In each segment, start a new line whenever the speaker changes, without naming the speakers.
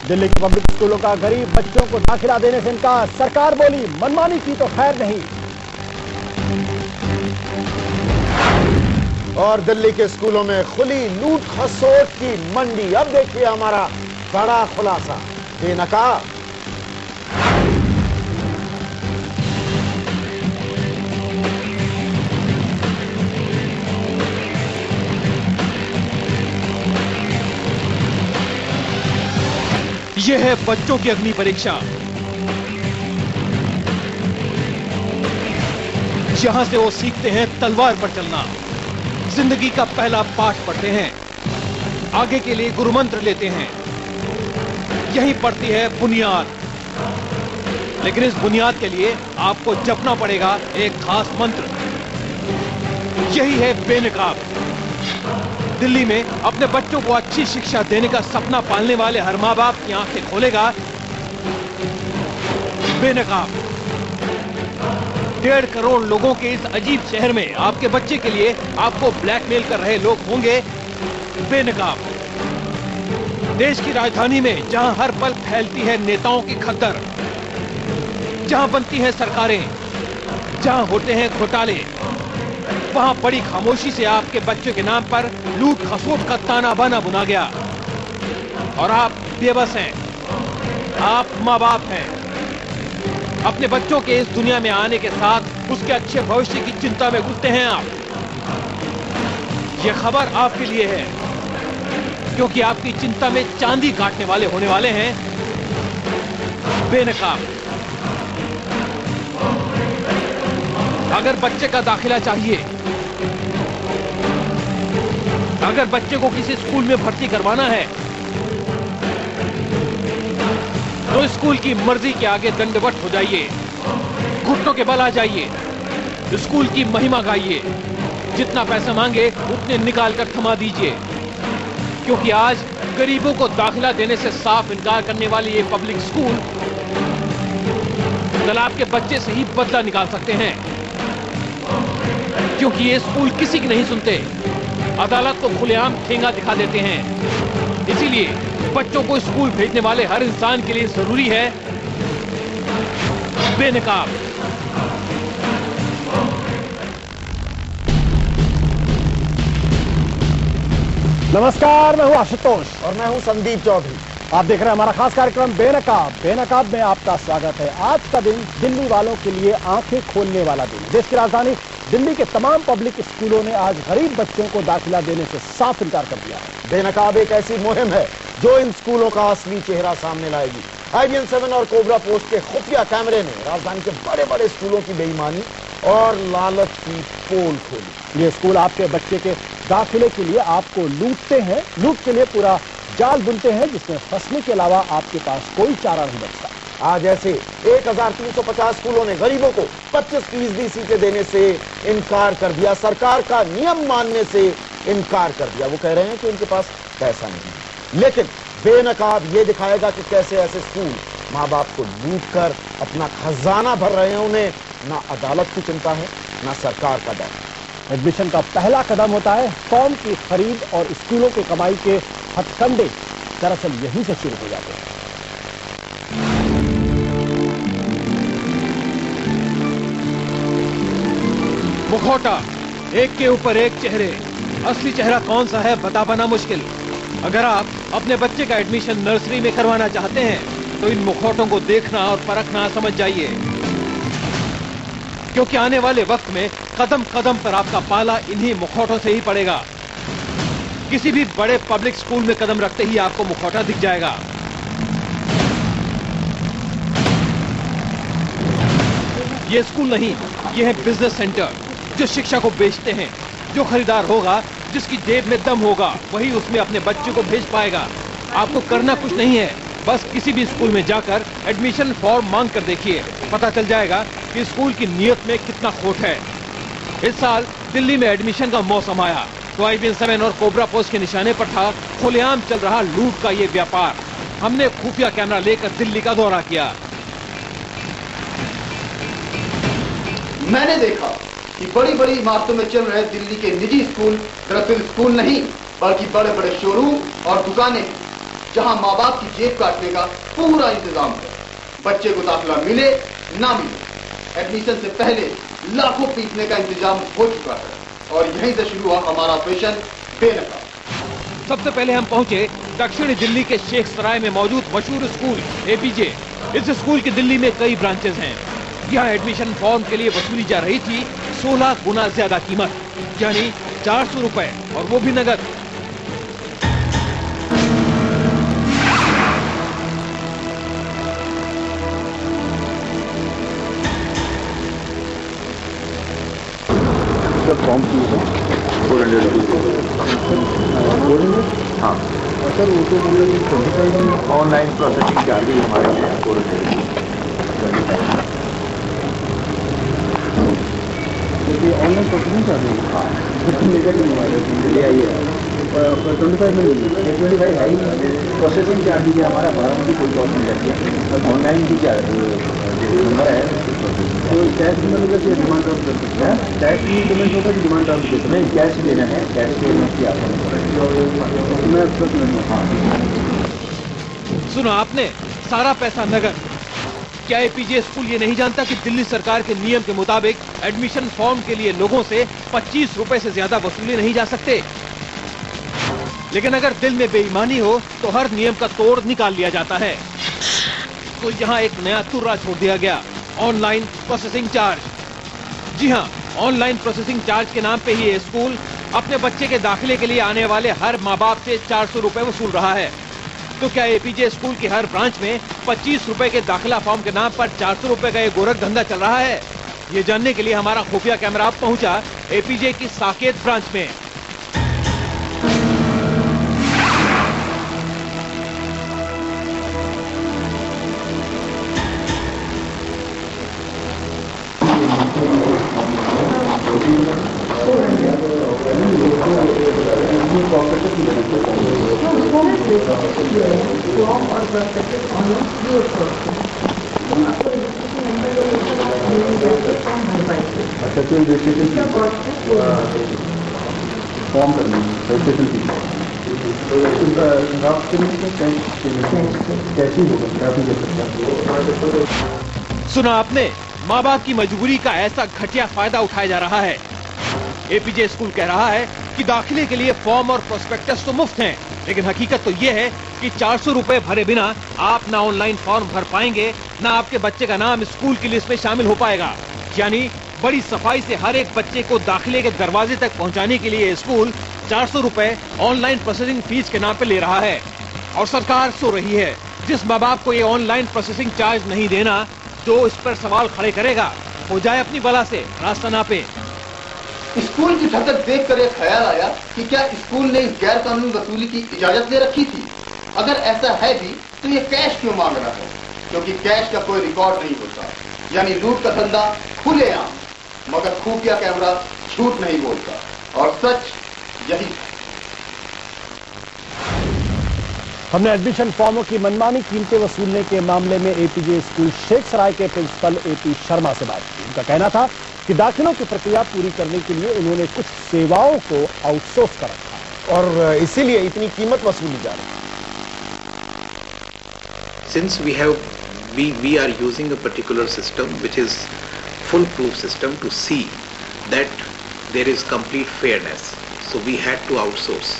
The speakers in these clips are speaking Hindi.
दिल्ली के पब्लिक स्कूलों का गरीब बच्चों को दाखिला देने से इनकार। सरकार बोली मनमानी की तो खैर नहीं।
और दिल्ली के स्कूलों में खुली लूट खसोट की मंडी। अब देखिए हमारा बड़ा खुलासा। बेनकाब
यह है बच्चों की अग्नि परीक्षा। जहां से वो सीखते हैं तलवार पर चलना, जिंदगी का पहला पाठ पढ़ते हैं, आगे के लिए गुरुमंत्र लेते हैं। यही पड़ती है बुनियाद। लेकिन इस बुनियाद के लिए आपको जपना पड़ेगा एक खास मंत्र। यही है बेनकाब। दिल्ली में अपने बच्चों को अच्छी शिक्षा देने का सपना पालने वाले हर मां बाप की आंखें खोलेगा बेनकाब। 1.5 करोड़ लोगों के इस अजीब शहर में आपके बच्चे के लिए आपको ब्लैकमेल कर रहे लोग होंगे बेनकाब। देश की राजधानी में जहां हर पल फैलती है नेताओं की खद्दर, जहां बनती हैं सरकारें, जहां होते हैं घोटाले, वहां बड़ी खामोशी से आपके बच्चे के नाम पर लूट खसोट का ताना बाना बुना गया। और आप बेबस हैं, आप मां बाप हैं। अपने बच्चों के इस दुनिया में आने के साथ उसके अच्छे भविष्य की चिंता में घुसते हैं आप। यह खबर आपके लिए है, क्योंकि आपकी चिंता में चांदी काटने वाले होने वाले हैं बेनकाब। अगर बच्चे का दाखिला चाहिए, अगर बच्चे को किसी स्कूल में भर्ती करवाना है, तो स्कूल की मर्जी के आगे दंडवत हो जाइए, घुटनों के बल आ जाइए, स्कूल की महिमा गाइए, जितना पैसा मांगे उतने निकाल कर थमा दीजिए। क्योंकि आज गरीबों को दाखिला देने से साफ इनकार करने वाले ये पब्लिक स्कूल कल आपके बच्चे से ही बदला निकाल सकते हैं। क्योंकि ये स्कूल किसी की नहीं सुनते, अदालत को खुलेआम ठेंगा दिखा देते हैं। इसीलिए बच्चों को स्कूल भेजने वाले हर इंसान के लिए जरूरी है बेनकाब।
नमस्कार, मैं हूं आशुतोष
और मैं हूं संदीप चौधरी।
आप देख रहे हैं हमारा खास कार्यक्रम बेनकाब। बेनकाब में आपका स्वागत है। आज का दिन दिल्ली वालों के लिए आंखें खोलने वाला दिन। देश की राजधानी दिल्ली के तमाम पब्लिक स्कूलों ने आज गरीब बच्चों को दाखिला देने से साफ इनकार कर दिया है।
बेनकाब एक ऐसी मुहिम है जो इन स्कूलों का असली चेहरा सामने लाएगी। IBN 7 और कोबरा पोस्ट के खुफिया कैमरे ने राजधानी के बड़े बड़े स्कूलों की बेईमानी और लालच की पोल खोली।
ये स्कूल आपके बच्चे के दाखिले के लिए आपको लूटते हैं, लूट के लिए पूरा जाल बुनते हैं, जिसमें फंसने के अलावा आपके पास कोई चारा नहीं बचता।
आज ऐसे 1350 स्कूलों ने गरीबों को 25% सीटें देने से इनकार कर दिया, सरकार का नियम मानने से इनकार कर दिया। वो कह रहे हैं कि उनके पास पैसा नहीं। लेकिन बेनकाब ये दिखाएगा कि कैसे ऐसे स्कूल माँ बाप को लूट कर अपना खजाना भर रहे हैं। उन्हें ना अदालत की चिंता है, ना सरकार का डर।
एडमिशन का पहला कदम होता है फॉर्म की खरीद, और स्कूलों के कमाई के हथकंडे दरअसल यहीं से शुरू हो जाते हैं।
मुखौटा, एक के ऊपर एक चेहरे। असली चेहरा कौन सा है बता पाना मुश्किल। अगर आप अपने बच्चे का एडमिशन नर्सरी में करवाना चाहते हैं तो इन मुखौटों को देखना और परखना समझ जाइए। क्योंकि आने वाले वक्त में कदम कदम पर आपका पाला इन्हीं मुखौटों से ही पड़ेगा। किसी भी बड़े पब्लिक स्कूल में कदम रखते ही आपको मुखौटा दिख जाएगा। यह स्कूल नहीं, यह है बिजनेस सेंटर, जो शिक्षा को बेचते हैं। जो खरीदार होगा, जिसकी जेब में दम होगा, वही उसमें अपने बच्चे को भेज पाएगा। आपको करना कुछ नहीं है, बस किसी भी स्कूल में जाकर एडमिशन फॉर्म मांग कर देखिए। पता चल जाएगा कि स्कूल की नीयत में कितना खोट है। इस साल दिल्ली में एडमिशन का मौसम आया तो IBN 7 और कोबरा पोस्ट के निशाने पर था खुलेआम चल रहा लूट का ये व्यापार। हमने खुफिया कैमरा लेकर दिल्ली का दौरा किया।
मैंने देखा कि बड़ी बड़ी इमारतों में चल रहे दिल्ली के निजी स्कूल दरअसल स्कूल नहीं, बल्कि बड़े बड़े शोरूम और दुकानें जहां माँ बाप की जेब काटने का पूरा इंतजाम है। बच्चे को दाखिला मिले ना मिले, एडमिशन से पहले लाखों पीसने का इंतजाम हो चुका है और यहीं से शुरू हुआ हमारा ऑपरेशन बेनकाब।
सबसे पहले हम पहुंचे दक्षिणी दिल्ली के शेख सराय में मौजूद मशहूर स्कूल एपीजे। इस स्कूल की दिल्ली में कई ब्रांचेस हैं। यहाँ एडमिशन फॉर्म के लिए वसूली जा रही थी 16 गुना ज्यादा कीमत, यानी 400 रुपए, और वो भी नगद।
फॉर्म की 400 हाँ सर, वो तो ऑनलाइन प्रोसेसिंग चार्ज भी हमारे यहाँ 400 ऑनलाइन प्रोसेसिंग चार्ज हाँ ले आइए 25 मिनट 25 है ही प्रोसेसिंग चार्ज भी हमारा बारह की कोई कॉस्ट नहीं रहती है। ऑनलाइन भी चार्ज नंबर है तो कैश पेमेंट का डिमांड ड्राफ्ट कर सकते हैं। कैश पेमेंट होगा कि डिमांड ड्राफ्ट देते नहीं, कैश लेना है, कैश पेमेंट की आपको हाँ।
सुना आपने, सारा पैसा नगद। क्या एपीजे स्कूल ये नहीं जानता कि दिल्ली सरकार के नियम के मुताबिक एडमिशन फॉर्म के लिए लोगों से 25 रुपए से ज्यादा वसूले नहीं जा सकते? लेकिन अगर दिल में बेईमानी हो तो हर नियम का तोड़ निकाल लिया जाता है। तो यहाँ एक नया तुर्रा छोड़ दिया गया, ऑनलाइन प्रोसेसिंग चार्ज। जी हाँ, ऑनलाइन प्रोसेसिंग चार्ज के नाम पे ही ये स्कूल अपने बच्चे के दाखिले के लिए आने वाले हर माँ बाप से 400 रुपए वसूल रहा है। तो क्या एपीजे स्कूल की हर ब्रांच में 25 रुपए के दाखिला फॉर्म के नाम पर 400 रुपए का ये गोरख धंधा चल रहा है? ये जानने के लिए हमारा खुफिया कैमरा पहुंचा एपीजे की साकेत ब्रांच में।
फॉर्म करनी कैसी होगा?
सुना आपने, माँ बाप की मजबूरी का ऐसा घटिया फायदा उठाया जा रहा है। एपीजे स्कूल कह रहा है कि दाखिले के लिए फॉर्म और प्रोस्पेक्टस तो मुफ्त हैं, लेकिन हकीकत तो ये है कि 400 रुपए भरे बिना आप ना ऑनलाइन फॉर्म भर पाएंगे, ना आपके बच्चे का नाम स्कूल की लिस्ट में शामिल हो पाएगा। यानी बड़ी सफाई से हर एक बच्चे को दाखिले के दरवाजे तक पहुंचाने के लिए स्कूल 400 रुपए ऑनलाइन प्रोसेसिंग फीस के नाम पे ले रहा है। और सरकार सो रही है। जिस माँ बाप को ये ऑनलाइन प्रोसेसिंग चार्ज नहीं देना, जो इस पर सवाल खड़े करेगा, हो जाए अपनी बला से रास्ता नापे।
स्कूल की हरकत देखकर एक ख्याल आया कि क्या स्कूल ने इस गैर कानूनी वसूली की इजाजत दे रखी थी? अगर ऐसा है भी तो ये कैश क्यों मांग रहा है? क्योंकि कैश का कोई रिकॉर्ड नहीं होता, यानी लूट का धंधा खुलेआम, मगर खुफिया कैमरा झूठ नहीं बोलता और सच यही।
हमने एडमिशन फॉर्मों की मनमानी कीमतें वसूलने के मामले में एपीजे स्कूल शेख सराय के प्रिंसिपल एपी शर्मा से बात की। उनका कहना था कि दाखिलों की प्रक्रिया पूरी करने के लिए उन्होंने कुछ सेवाओं को आउटसोर्स कर रखा
और इसीलिए इतनी कीमत वसूली जा रही है।
Since we are using a particular system which is foolproof system to see that there is complete fairness, so we had to outsource.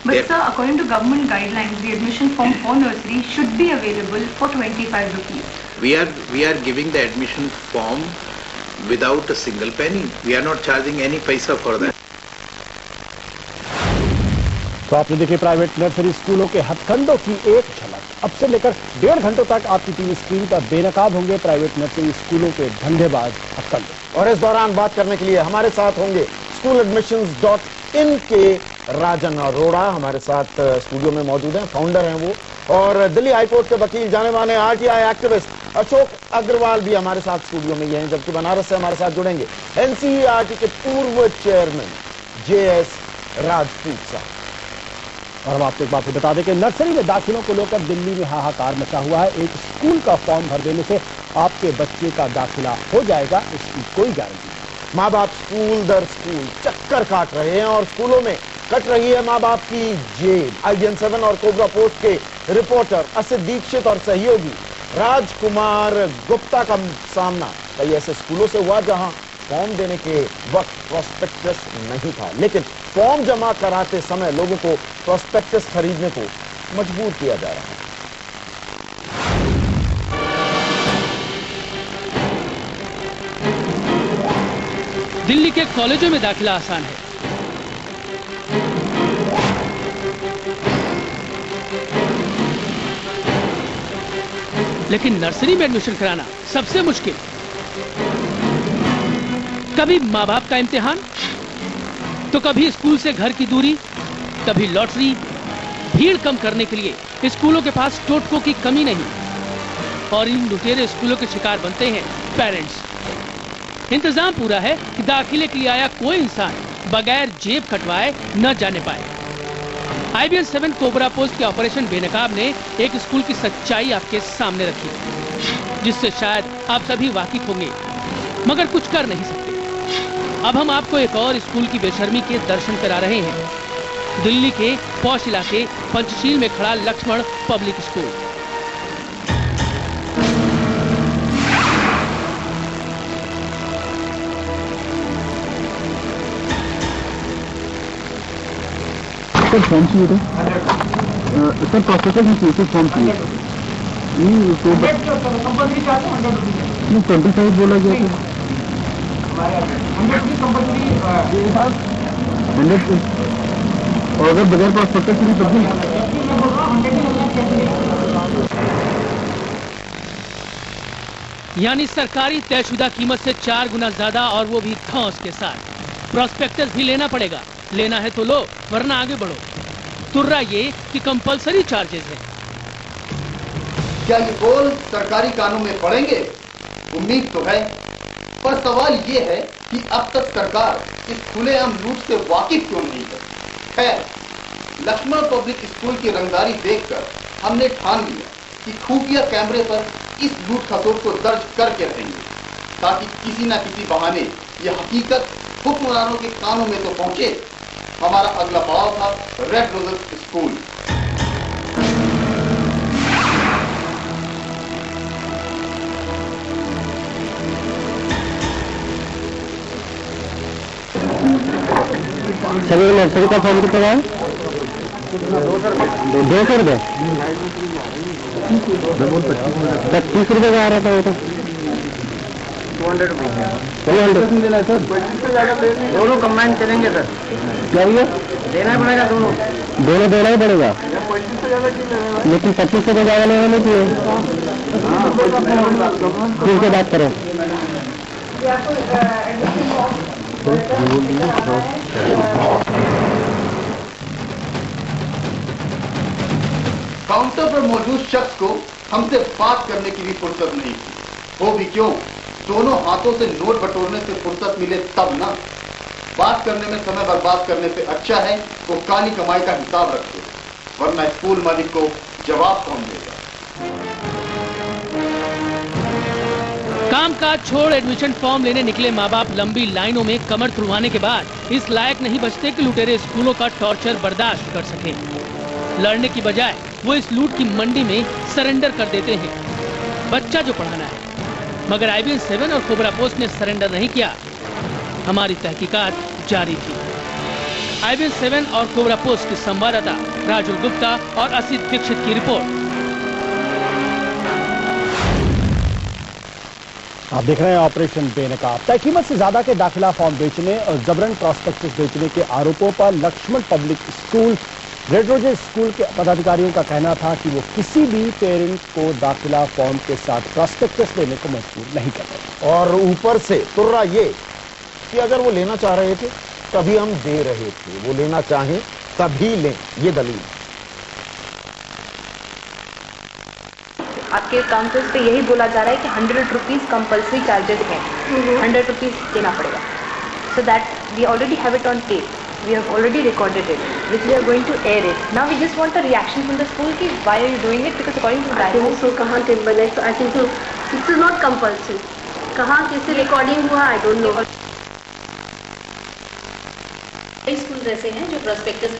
But sir, according to government guidelines, the admission form for nursery should be available for 25 rupees.
We are giving the admission form without a single penny. We are not charging any paisa for that.
तो आपने देखे प्राइवेट नर्सरी स्कूलों के हथकंडों की एक झलक। अब से लेकर 1.5 घंटों तक आपकी टीवी स्क्रीन पर बेनकाब होंगे प्राइवेट नर्सरी स्कूलों के धंधेबाज हथकंडे।
और इस दौरान बात करने के लिए हमारे साथ होंगे SchoolAdmissions.in के राजन अरोड़ा हमारे साथ स्टूडियो में मौजूद हैं, फाउंडर हैं वो, और दिल्ली हाईकोर्ट के वकील जाने माने आरटीआई एक्टिविस्ट अशोक अग्रवाल भी हमारे साथ स्टूडियो में ही हैं, जबकि बनारस से हमारे साथ जुड़ेंगे एनसीईआरटी के पूर्व चेयरमैन JS राजपूत साहब। और हम आपको एक बात बता दें कि नर्सरी में दाखिलों को लेकर दिल्ली में हाहाकार मचा हुआ है। एक स्कूल का फॉर्म भर देने से आपके बच्चे का दाखिला हो जाएगा, इसकी कोई गारंटी नहीं। माँ बाप स्कूल दर स्कूल चक्कर काट रहे हैं और स्कूलों में कट रही है मां बाप की जेब। IBN 7 और कोबरा पोस्ट के रिपोर्टर असित दीक्षित और सहयोगी राजकुमार गुप्ता का सामना कई ऐसे स्कूलों से हुआ जहां फॉर्म देने के वक्त प्रोस्पेक्टस नहीं था, लेकिन फॉर्म जमा कराते समय लोगों को प्रोस्पेक्टस खरीदने को मजबूर किया जा रहा है।
दिल्ली के कॉलेजों में दाखिला आसान है, लेकिन नर्सरी में एडमिशन कराना सबसे मुश्किल। कभी माँ बाप का इम्तिहान, तो कभी स्कूल से घर की दूरी, कभी लॉटरी। भीड़ कम करने के लिए स्कूलों के पास टोटकों की कमी नहीं, और इन लुटेरे स्कूलों के शिकार बनते हैं पेरेंट्स। इंतजाम पूरा है कि दाखिले के लिए आया कोई इंसान बगैर जेब कटवाए न जाने पाए। IBN 7 कोबरा पोस्ट के ऑपरेशन बेनकाब ने एक स्कूल की सच्चाई आपके सामने रखी, जिससे शायद आप सभी वाकिफ होंगे, मगर कुछ कर नहीं सकते। अब हम आपको एक और स्कूल की बेशर्मी के दर्शन करा रहे हैं। दिल्ली के पॉश इलाके पंचशील में खड़ा लक्ष्मण पब्लिक स्कूल।
फॉर्म चाहिए था सर, प्रोफेसर ने चाहिए फॉर्म चाहिए। नहीं 25 बोला गया था। 100 और अगर बगैर प्रोस्पेक्टस की तब भी।
यानी सरकारी तयशुदा कीमत से 4 गुना ज्यादा, और वो भी ठोस के साथ। प्रोस्पेक्टस भी लेना पड़ेगा, लेना है तो लो, वरना आगे बढ़ो। तुर्रा ये कि कंपलसरी चार्जेस है।
क्या ये बोल सरकारी कानून में पड़ेंगे? उम्मीद तो है, पर सवाल ये है कि अब तक सरकार इस खुलेआम लूट से वाकिफ क्यों नहीं है। खैर, लक्ष्मण पब्लिक स्कूल की रंगदारी देखकर हमने ठान लिया कि खुफिया कैमरे पर इस लूट खसोट को दर्ज करके रहेंगे, ताकि किसी न किसी बहाने यह हकीकत हुक्मरानों के कानों में तो पहुंचे। हमारा अगला पड़ाव था रेड रोजेस स्कूल।
चलिए नर्सरी का फॉर्म कितना है? 200 रुपये। 25 रुपये का आ रहा था वो तो। 200 रुपये देना है सर। दोनों कंबाइन चलेंगे सर। क्या भैया? देना पड़ेगा दोनों देना ही पड़ेगा, लेकिन 25 रुपये ज़्यादा लेना नहीं चाहिए। फिर से बात करें।
काउंटर पर मौजूद शख्स को हमसे बात करने की भी फुर्सत नहीं थी। वो भी क्यों? दोनों हाथों से नोट बटोरने से फुर्सत मिले तब ना। बात करने में समय बर्बाद करने से अच्छा है वो काली कमाई का हिसाब रखे, वरना स्कूल मालिक को जवाब कौन देगा।
कामकाज छोड़ एडमिशन फॉर्म लेने निकले माँ बाप लंबी लाइनों में कमर तुड़वाने के बाद इस लायक नहीं बचते कि लुटेरे स्कूलों का टॉर्चर बर्दाश्त कर सके। लड़ने की बजाय वो इस लूट की मंडी में सरेंडर कर देते हैं। बच्चा जो पढ़ाना है, मगर IBN 7 और कोबरा पोस्ट ने सरेंडर नहीं किया। हमारी तहकीकात जारी थी। IBN 7 और कोबरा पोस्ट के संवाददाता राजुल गुप्ता और असित दीक्षित की रिपोर्ट।
आप देख रहे हैं ऑपरेशन बेनकाब। तय कीमत से ज्यादा के दाखिला फॉर्म बेचने और जबरन प्रॉस्पेक्टस बेचने के आरोपों पर Laxman public school red roses school के पदाधिकारियों का कहना था कि वो किसी भी पेरेंट को दाखिला फॉर्म के साथ प्रॉस्पेक्टस लेने को मजबूर नहीं करते।
और ऊपर से तुर्रा ये कि अगर वो लेना चाह रहे थे तभी हम दे रहे थे, वो लेना चाहें तभी लें, ये दलील।
आपके काउंटर्स पे यही बोला जा रहा है कि 100 रुपीज कंपल्सरी चार्जेस हैं, 100 रुपीज देना पड़ेगा। So that we already have it on tape, we have already recorded it, which we are going to air it. Now we just want a reaction from the school कि why are you doing it, because according to the guidelines.
So कहाँ टेप बने? So I think so this is not compulsory. कहाँ कैसे रिकॉर्डिंग हुआ I don't know. कई स्कूल ऐसे हैं जो प्रोस्पेक्टस